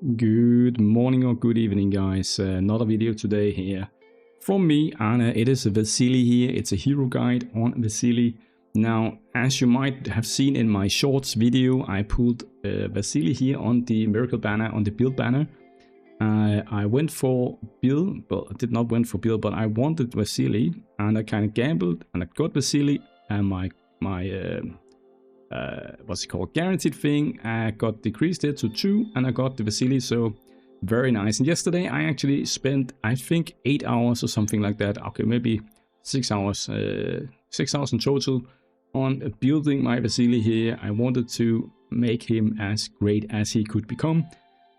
Good morning or good evening, guys. Another video today here from me, and it is VASSILI here. It's a hero guide on VASSILI. Now, as you might have seen in my shorts video, I pulled VASSILI here on the miracle banner, on the build banner. I went for build, well, I did not went for build, but I wanted VASSILI, and I kind of gambled, and I got VASSILI, and my what's it called, guaranteed thing, I got decreased it to 2, and I got the VASSILI, so very nice. And yesterday I actually spent, I think, 8 hours or something like that, okay, maybe 6 hours, 6 hours in total on building my VASSILI here. I wanted to make him as great as he could become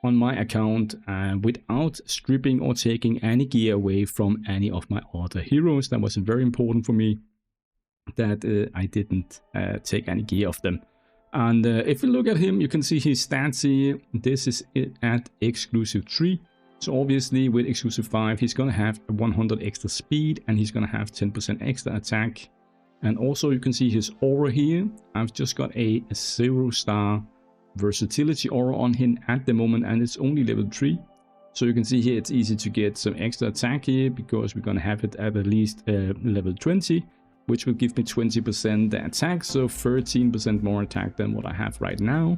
on my account, without stripping or taking any gear away from any of my other heroes. That was very important for me, that I didn't take any gear of them. And if you look at him, you can see his stats here. This is it at exclusive 3. So obviously with exclusive 5, he's gonna have 100 extra speed, and he's gonna have 10% extra attack. And also you can see his aura here. I've just got a 0-star versatility aura on him at the moment, and it's only level 3. So you can see here it's easy to get some extra attack here, because we're gonna have it at least level 20. Which will give me 20% attack, so 13% more attack than what I have right now.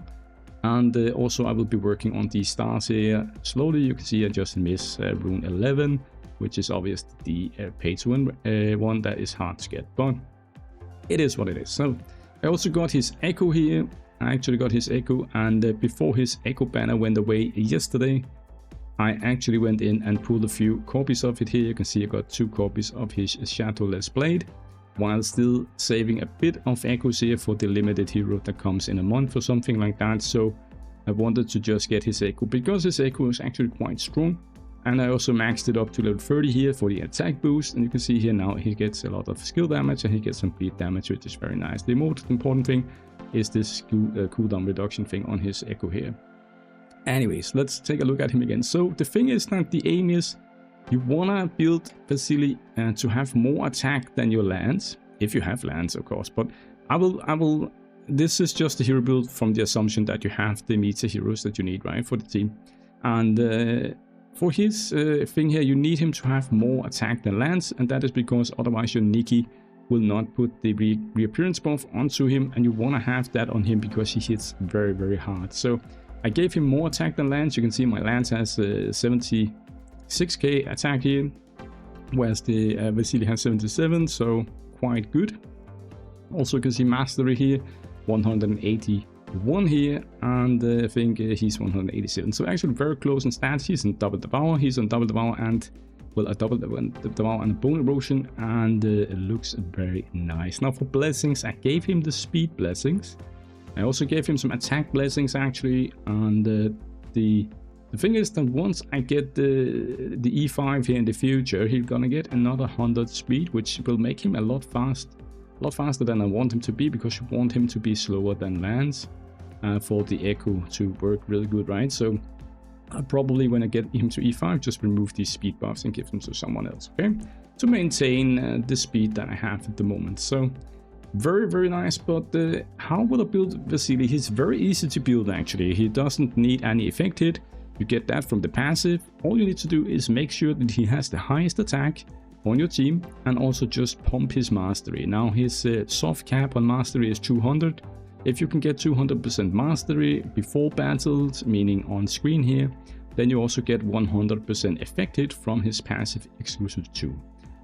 And also I will be working on these stars here slowly. You can see I just missed rune 11, which is obviously the pay-to-win one that is hard to get, but it is what it is. So I also got his echo here. I actually got his echo, and before his echo banner went away yesterday, I actually went in and pulled a few copies of it here. You can see I got 2 copies of his Shadowless Blade, while still saving a bit of echoes here for the limited hero that comes in a month or something like that. So I wanted to just get his echo, because his echo is actually quite strong. And I also maxed it up to level 30 here for the attack boost, and you can see here now he gets a lot of skill damage, and he gets some bleed damage, which is very nice. The most important thing is this cooldown reduction thing on his echo here. Anyways, let's take a look at him again. So the thing is that the aim is, you wanna build VASSILI to have more attack than your lands, if you have lands, of course. But I will. This is just a hero build from the assumption that you have the meta heroes that you need, right, for the team. And for his thing here, you need him to have more attack than lands, and that is because otherwise your Nikki will not put the reappearance buff onto him, and you wanna have that on him because he hits very, very hard. So I gave him more attack than lands. You can see my lands has 76k attack here, whereas the VASSILI has 77, so quite good. Also you can see mastery here, 181 here, and I think he's 187, so actually very close in stats. He's on double devour, and well, a double devour and a bone erosion, and it looks very nice. Now for blessings, I gave him the speed blessings. I also gave him some attack blessings actually, and the thing is that once I get the E5 here in the future, he's gonna get another 100 speed, which will make him a lot faster than I want him to be, because you want him to be slower than Lance for the echo to work really good, right? So I'll probably, when I get him to E5, just remove these speed buffs and give them to someone else, okay? To maintain the speed that I have at the moment. So very, very nice. But how will I build VASSILI? He's very easy to build actually. He doesn't need any effect hit. You get that from the passive. All you need to do is make sure that he has the highest attack on your team, and also just pump his mastery. Now his soft cap on mastery is 200. If you can get 200% mastery before battles, meaning on screen here, then you also get 100% effect hit from his passive exclusive 2,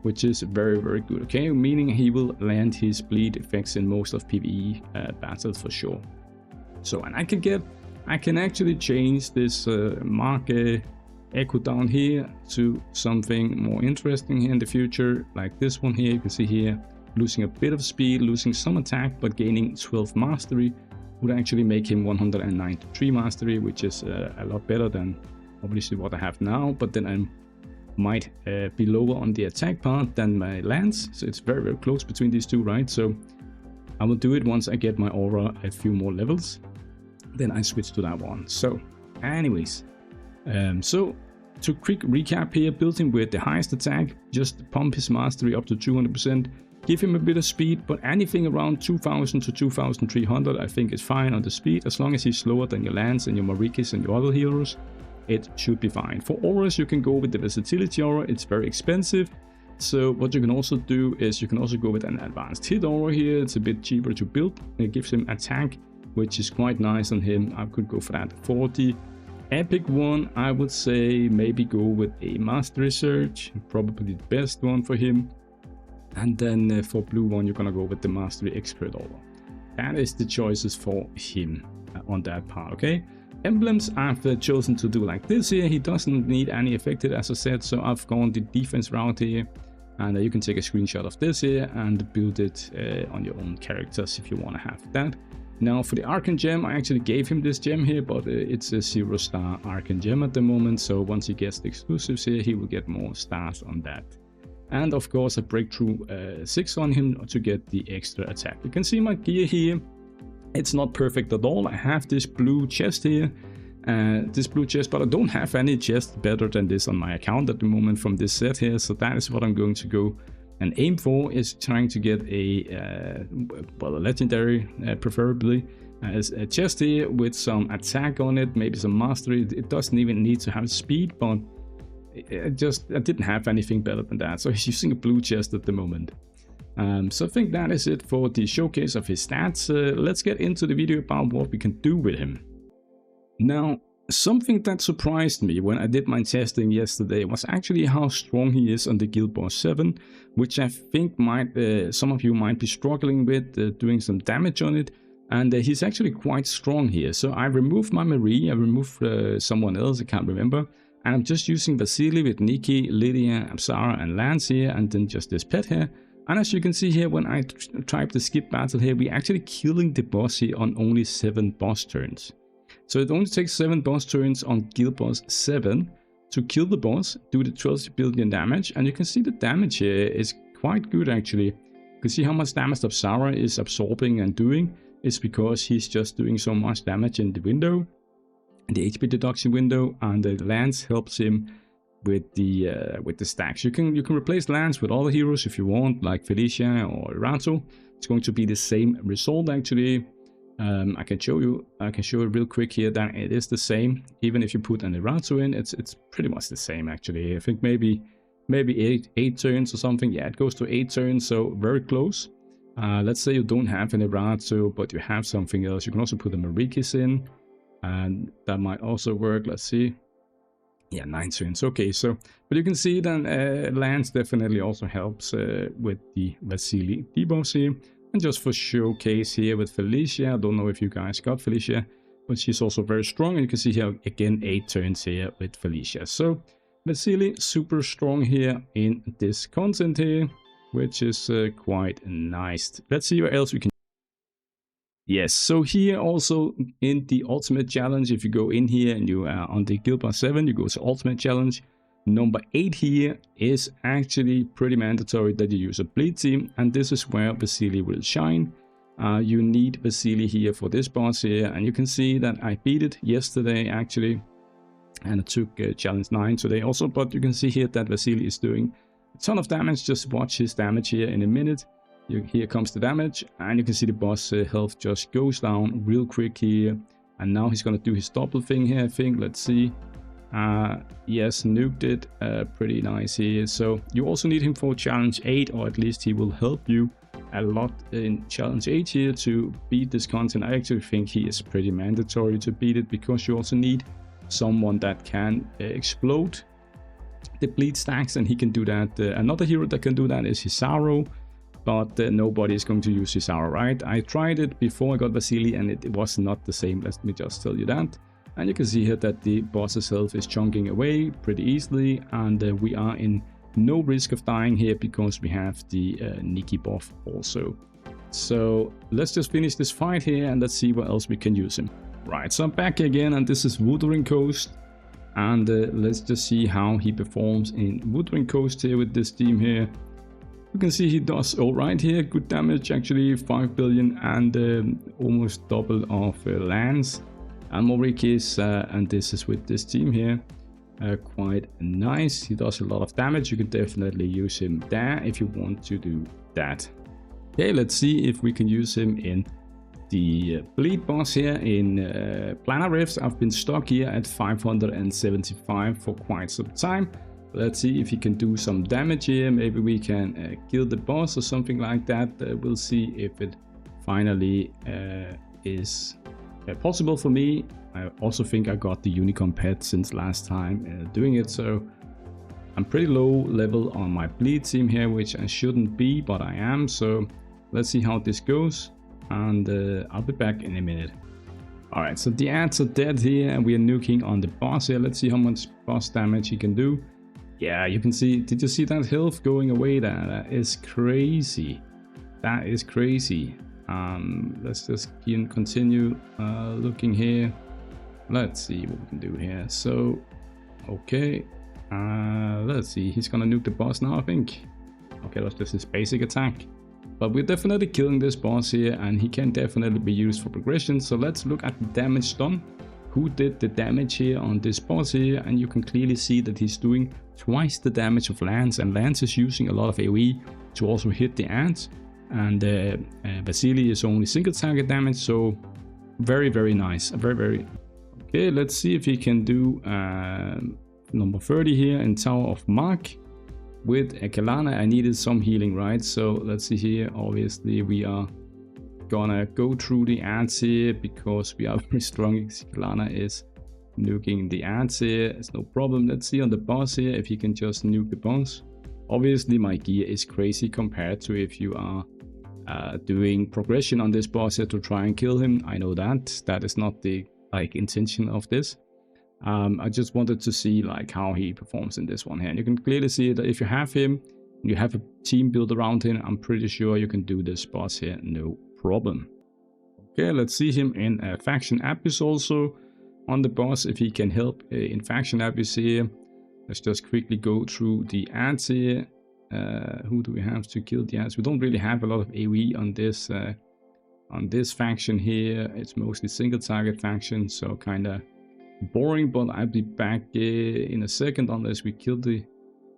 which is very, very good, okay? Meaning he will land his bleed effects in most of PvE battles for sure. So, and I can actually change this mark echo down here to something more interesting here in the future, like this one here. You can see here, losing a bit of speed, losing some attack, but gaining 12 mastery would actually make him 193 mastery, which is a lot better than obviously what I have now. But then I might be lower on the attack part than my lance, so it's very, very close between these two, right? So I will do it once I get my aura a few more levels. Then I switch to that one. So anyways, so to quick recap here, build him with the highest attack, just pump his mastery up to 200%, give him a bit of speed, but anything around 2000 to 2300 I think is fine on the speed, as long as he's slower than your Lance and your Marikis and your other heroes. it should be fine. For auras, you can go with the versatility aura. It's very expensive. So what you can also do is you can also go with an advanced hit aura here. It's a bit cheaper to build. It gives him attack, which is quite nice on him. I could go for that. 40. Epic one, I would say maybe go with a Mastery Surge, probably the best one for him. And then for blue one, you're gonna go with the Mastery Expert aura. That is the choices for him on that part, okay? Emblems, I've chosen to do like this here. He doesn't need any affected, as I said, so I've gone the defense route here. And you can take a screenshot of this here and build it on your own characters if you want to have that. Now for the Arcane Gem, I actually gave him this gem here, but it's a 0-star Arcane Gem at the moment. So once he gets the exclusives here, he will get more stars on that. And of course a Breakthrough 6 on him to get the extra attack. You can see my gear here. It's not perfect at all. I have this blue chest here. But I don't have any chest better than this on my account at the moment from this set here. So that is what I'm going to go and aim for, is trying to get a legendary, preferably a chest here with some attack on it, maybe some mastery. It doesn't even need to have speed, but I didn't have anything better than that. So he's using a blue chest at the moment. So I think that is it for the showcase of his stats. Let's get into the video about what we can do with him. Now, something that surprised me when I did my testing yesterday was actually how strong he is on the Guild Boss 7, which I think some of you might be struggling with doing some damage on it. And he's actually quite strong here. So I removed my Marie, I removed someone else, I can't remember. And I'm just using Vassili with Nikki, Lydia, Apsara and Lance here, and then just this pet here. And as you can see here, when I type the skip battle here, we're actually killing the boss here on only 7 boss turns. So it only takes 7 boss turns on Guild Boss 7 to kill the boss, do the 12 billion damage, and you can see the damage here is quite good actually. You can see how much damage Apsara is absorbing and doing. It's because he's just doing so much damage in the window, the HP deduction window, and the Lance helps him with the stacks. You can replace Lance with other heroes if you want, like Felicia or Rato. It's going to be the same result actually. I can show you real quick here that it is the same. Even if you put an Erato in, it's pretty much the same actually. I think maybe 8 turns or something. Yeah, it goes to 8 turns, so very close. Let's say you don't have an Erato, but you have something else. You can also put a Marikis in, and that might also work. Let's see. Yeah, 9 turns. Okay, so but you can see that Lance definitely also helps with the Vassili debuffs here. And just for showcase here with Felicia, I don't know if you guys got Felicia, but she's also very strong. And you can see here again 8 turns here with Felicia. So Vassili super strong here in this content here, which is quite nice. Let's see what else we can. Yes, so here also in the Ultimate Challenge, if you go in here and you are on the Guild Boss 7, you go to Ultimate Challenge. Number 8 here is actually pretty mandatory that you use a bleed team, and this is where Vassili will shine. You need Vassili here for this boss here, and you can see that I beat it yesterday actually, and I took challenge 9 today also, but you can see here that Vassili is doing a ton of damage. Just watch his damage here in a minute. Here comes the damage, and you can see the boss health just goes down real quick here, and now he's gonna do his double thing here, I think. Let's see. Yes, nuked it, pretty nice here. So you also need him for challenge 8, or at least he will help you a lot in challenge 8 here to beat this content. I actually think he is pretty mandatory to beat it, because you also need someone that can explode the bleed stacks, and he can do that. Another hero that can do that is Hisaro, but nobody is going to use Hisaro, right? I tried it before I got Vassili, and it was not the same. Let me just tell you that. And you can see here that the boss's health is chunking away pretty easily, and we are in no risk of dying here because we have the Nikki buff also. So let's just finish this fight here and let's see what else we can use him. Right, so I'm back again, and this is Wuthering Coast, and let's just see how he performs in Wuthering Coast here with this team here. You can see he does alright here, good damage actually, 5 billion and almost double of Lance and Morikis, and this is with this team here. Quite nice. He does a lot of damage. You can definitely use him there if you want to do that. Okay, let's see if we can use him in the bleed boss here in Planar Rifts. I've been stuck here at 575 for quite some time. Let's see if he can do some damage here. Maybe we can kill the boss or something like that. We'll see if it finally is possible for me. I also think I got the Unicorn pet since last time doing it, so I'm pretty low level on my bleed team here, which I shouldn't be, but I am. So let's see how this goes, and I'll be back in a minute. Alright, so the ants are dead here, and we are nuking on the boss here. Let's see how much boss damage he can do. Yeah, you can see, did you see that health going away there? That is crazy. That is crazy. Let's just continue looking here. Let's see what we can do here. So, okay. Let's see, he's gonna nuke the boss now, I think. Okay, that's just his basic attack. But we're definitely killing this boss here, and he can definitely be used for progression. So let's look at the damage done. Who did the damage here on this boss here? And you can clearly see that he's doing twice the damage of Lance, and Lance is using a lot of AoE to also hit the ants. And VASSILI is only single target damage, so very, very nice. Very. Okay, let's see if he can do number 30 here in Tower of Mark. With Kalana, I needed some healing, right? So let's see here. Obviously, we are gonna go through the ants here because we are very strong. Kalana is nuking the ants here. It's no problem. Let's see on the boss here if he can just nuke the boss. Obviously, my gear is crazy compared to if you are doing progression on this boss here to try and kill him. I know that is not the intention of this. I just wanted to see how he performs in this one here, and you can clearly see that if you have him, you have a team built around him, I'm pretty sure you can do this boss here, no problem. Okay, let's see him in Faction Abyss also on the boss, if he can help in Faction Abyss here. Let's just quickly go through the ants here. Who do we have to kill the ants? We don't really have a lot of AoE on this faction here. It's mostly single target faction, so kind of boring, but I'll be back in a second unless we kill the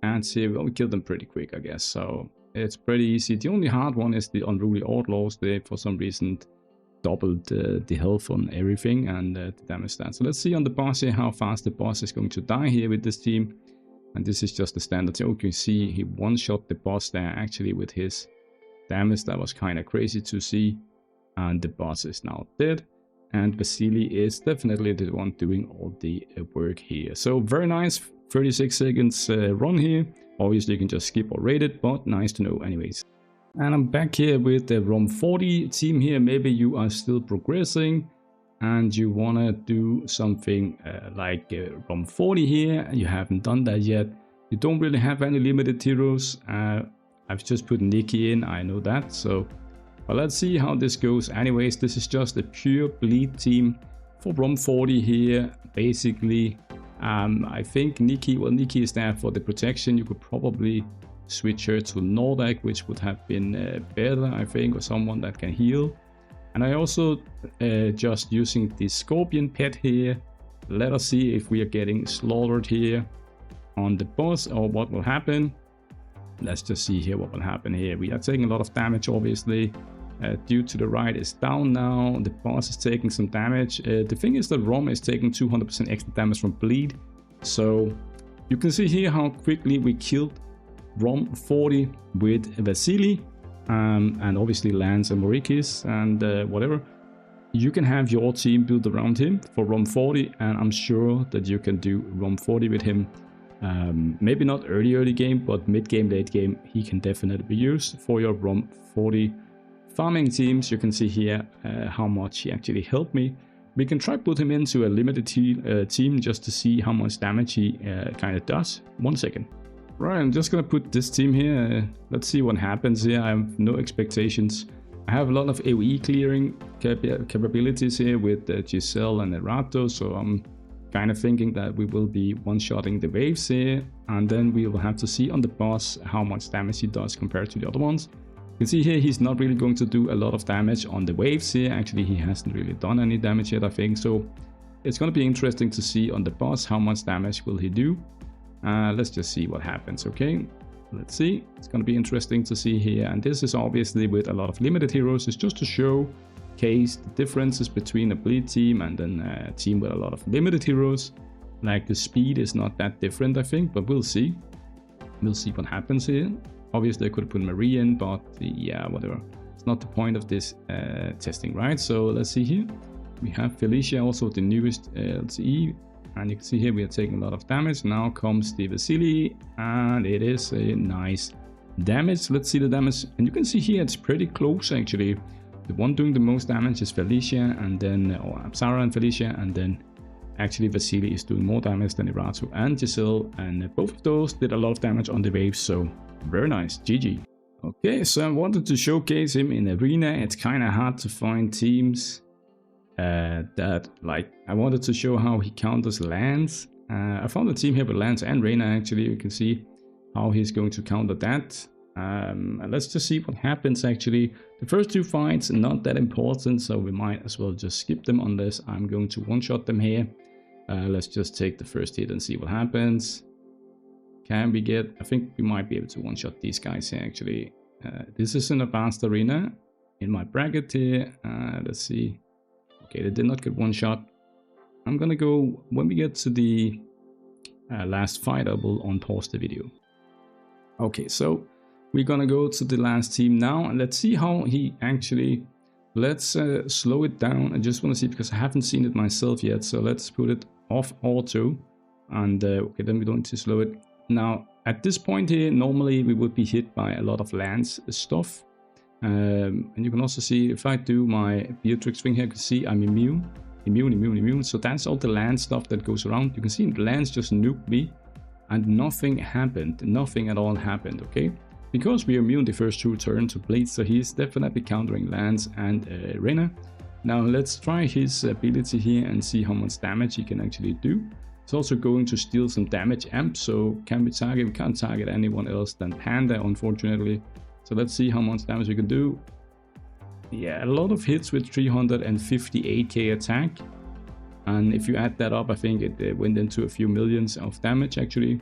ants here. Well, we kill them pretty quick, I guess, so it's pretty easy. The only hard one is the Unruly Outlaws. They for some reason doubled the health on everything and the damage stats. So let's see on the boss here how fast the boss is going to die here with this team. And this is just the standard. So you can see he one-shot the boss there actually with his damage. That was kind of crazy to see. And the boss is now dead. And VASSILI is definitely the one doing all the work here. So very nice, 36 seconds run here. Obviously you can just skip or rate it, but nice to know anyways. And I'm back here with the ROM 40 team here. Maybe you are still progressing and you want to do something like ROM 40 here. You haven't done that yet. You don't really have any limited heroes. I've just put Nikki in, I know that. So, but let's see how this goes. Anyways, this is just a pure bleed team for ROM 40 here. Basically, I think Nikki is there for the protection. You could probably switch her to Nordak, which would have been better, I think, or someone that can heal. And I also just using the Scorpion pet here. Let us see if we are getting slaughtered here on the boss or what will happen. Let's just see here what will happen here. We are taking a lot of damage, obviously. Due to the right is down now. The boss is taking some damage. The thing is that ROM is taking 200% extra damage from bleed. So you can see here how quickly we killed ROM 40 with VASSILI. And obviously Lance and Morikis and whatever. You can have your team built around him for ROM 40, and I'm sure that you can do ROM 40 with him. Maybe not early game, but mid game, late game, he can definitely be used for your ROM 40 farming teams. You can see here how much he actually helped me. We can try put him into a limited team just to see how much damage he kind of does. 1 second. Right, I'm just gonna put this team here. Let's see what happens here. I have no expectations. I have a lot of AoE clearing capabilities here with Giselle and Erato, so I'm kind of thinking that we will be one-shotting the waves here, and then we will have to see on the boss how much damage he does compared to the other ones. You can see here he's not really going to do a lot of damage on the waves here. Actually, he hasn't really done any damage yet, I think, so it's going to be interesting to see on the boss how much damage will he do. Let's just see what happens, okay? Let's see. It's going to be interesting to see here. And this is obviously with a lot of limited heroes. It's just to show case the differences between a bleed team and then a team with a lot of limited heroes. Like the speed is not that different, I think, but we'll see. We'll see what happens here. Obviously, I could put Marie in, but yeah, whatever. It's not the point of this testing, right? So let's see here. We have Felicia, also the newest LTE, and you can see here we are taking a lot of damage. Now comes the VASSILI, and it is a nice damage. Let's see the damage, and you can see here it's pretty close actually. The one doing the most damage is Felicia, and then Sarah and Felicia, and then actually VASSILI is doing more damage than Iratu and Giselle, and both of those did a lot of damage on the waves, so very nice, GG. Okay, so I wanted to showcase him in Arena. It's kind of hard to find teams that, like, I wanted to show how he counters lands. I found a team here with lands and Reyna actually. You can see how he's going to counter that. Let's just see what happens actually. The first two fights are not that important, so we might as well just skip them unless I'm going to one-shot them here. Let's just take the first hit and see what happens. Can we get... I think we might be able to one-shot these guys here actually. This is an advanced arena in my bracket here. Let's see. Okay, they did not get one shot. I'm gonna go... When we get to the last fight, I will unpause the video. Okay, so we're gonna go to the last team now, and let's see how he actually... Let's slow it down. I just want to see, because I haven't seen it myself yet, so let's put it off auto, and okay, then we don't need to slow it. Now at this point here, normally we would be hit by a lot of lands stuff, and you can also see if I do my Beatrix thing here, you can see I'm immune. So that's all the land stuff that goes around. You can see the lands just nuked me and nothing happened, nothing at all happened. Okay, because we are immune the first two turns to bleed, so he's definitely countering lands and Reyna. Now let's try his ability here and see how much damage he can actually do. It's also going to steal some damage amp, so can we target? We can't target anyone else than Panda, unfortunately. So let's see how much damage we can do. Yeah, a lot of hits with 358k attack. And if you add that up, I think it went into a few millions of damage actually,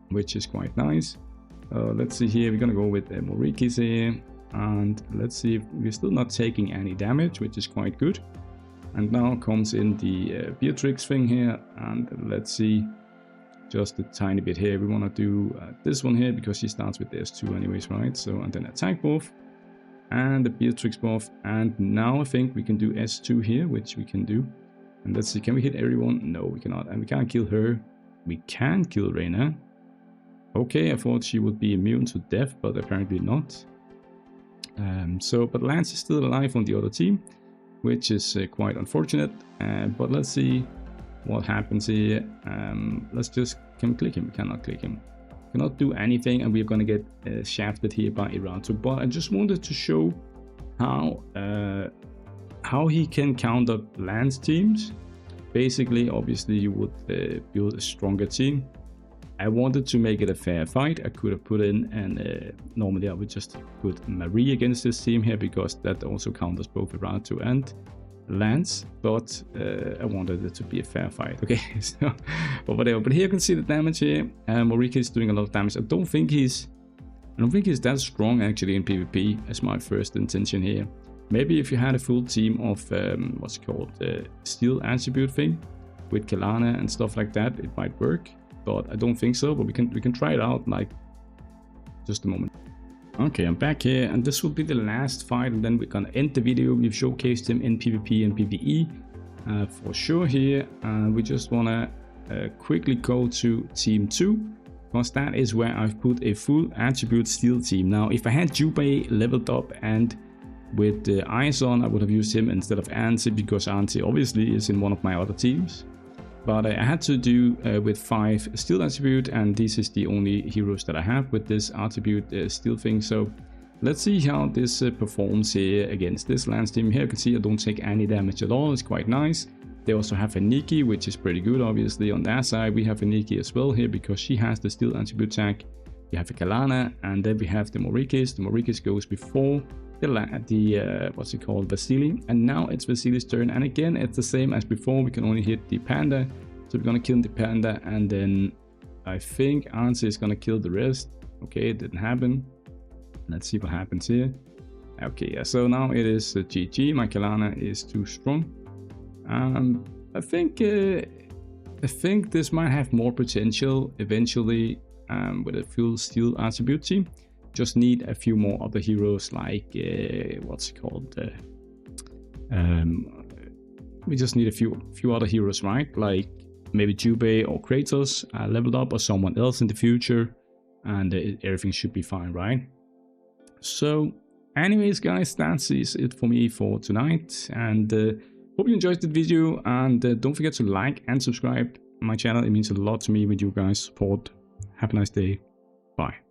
which is quite nice. Let's see here, we're gonna go with Morikis here, and let's see if we're still not taking any damage, which is quite good. And now comes in the Beatrix thing here, and let's see just a tiny bit here. We want to do this one here because she starts with the S2 anyways, right? So, and then attack buff and the Beatrix buff, and now I think we can do S2 here, which we can do. And let's see, can we hit everyone? No, we cannot, and we can't kill her. We can kill Reyna. Okay, I thought she would be immune to death, but apparently not. But Lance is still alive on the other team, which is quite unfortunate. But let's see what happens here. Let's just... Can we click him? We cannot click him. Cannot do anything, and we're gonna get shafted here by Iratu. But I just wanted to show how he can counter Lance teams. Basically, obviously, you would build a stronger team. I wanted to make it a fair fight. I could have put in, and normally I would just put Marie against this team here, because that also counters both Iratu and Lance, but I wanted it to be a fair fight. Okay, so but whatever. But here you can see the damage here. Morika is doing a lot of damage. I don't think he's that strong actually in PvP, as my first intention here. Maybe if you had a full team of what's it called, steel attribute thing with Kelana and stuff like that, it might work. But I don't think so, but we can try it out, like, just a moment. Okay, I'm back here, and this will be the last fight, and then we're gonna end the video. We've showcased him in PvP and PvE for sure here. We just wanna quickly go to team 2, because that is where I've put a full attribute steel team. Now, if I had Jubei leveled up and with the eyes on, I would have used him instead of Anti, because Anti obviously is in one of my other teams. But I had to do with 5 steel attribute, and this is the only heroes that I have with this attribute steel thing. So let's see how this performs here against this Lance team. Here you can see I don't take any damage at all. It's quite nice. They also have a Nikki, which is pretty good. Obviously on their side we have a Nikki as well here, because she has the steel attribute tag. We have a Kalana, and then we have the Morikis. The Morikis goes before the what's it called, VASSILI, and now it's VASSILI's turn, and again it's the same as before. We can only hit the Panda, so we're gonna kill the Panda, and then I think Anse is gonna kill the rest. Okay, it didn't happen. Let's see what happens here. Okay, yeah, so now it is GG. My Kalana is too strong. I think this might have more potential eventually with a full steel attribute team. Just need a few more other heroes, like what's it called? We just need a few other heroes, right? Like maybe Jubei or Kratos leveled up, or someone else in the future, and everything should be fine, right? So anyways, guys, that's it for me for tonight, and hope you enjoyed the video, and don't forget to like and subscribe my channel. It means a lot to me with you guys' support. Have a nice day. Bye.